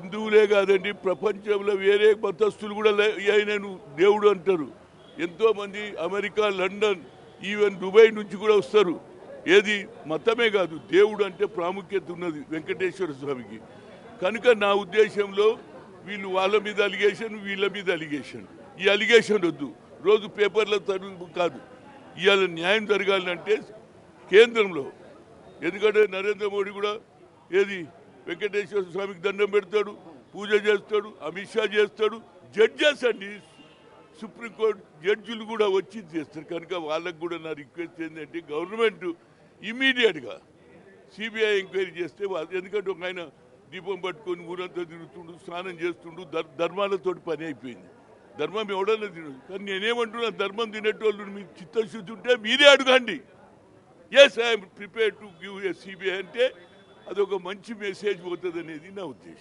హిందువులే కాదండి, ప్రపంచంలో వేరే మతస్థులు కూడా ఆయనను దేవుడు అంటారు. ఎంతోమంది అమెరికా, లండన్, ఈవెన్ దుబాయ్ నుంచి కూడా వస్తారు. ఏది మతమే కాదు, దేవుడు అంటే ప్రాముఖ్యత ఉన్నది వెంకటేశ్వర స్వామికి. కనుక నా ఉద్దేశంలో వీళ్ళు వాళ్ళ మీద అలిగేషన్, వీళ్ళ మీద అలిగేషన్, ఈ అలిగేషన్ వద్దు. రోజు పేపర్ల తరువు కాదు. ఇవాళ న్యాయం జరగాలంటే కేంద్రంలో, ఎందుకంటే నరేంద్ర మోడీ కూడా ఏది వెంకటేశ్వర స్వామికి దండం పెడతాడు, పూజ చేస్తాడు, అమిత్ షా చేస్తాడు. జడ్జెస్ అండి, సుప్రీంకోర్టు జడ్జిలు కూడా వచ్చి చేస్తారు. కనుక వాళ్ళకు కూడా నా రిక్వెస్ట్ ఏంటంటే గవర్నమెంట్ ఇమీడియట్గా సిబిఐ ఎంక్వైరీ చేస్తే ఎందుకంటే ఒక ఆయన దీపం పట్టుకొని ఊరంతా తిరుగుతుండు, స్నానం చేస్తుండు, ధర్మాలతో పని అయిపోయింది. ధర్మం ఎవడన్నా తినదు. కానీ నేనేమంటున్నా, ధర్మం తినేటోళ్ళు మీ చిత్తశుద్ధి ఉంటే మీరే అడగండి. Yes I'm prepare to give a CBI అంటే అదొక మంచి మెసేజ్ పోతుంది అనేది నా ఉద్దేశం.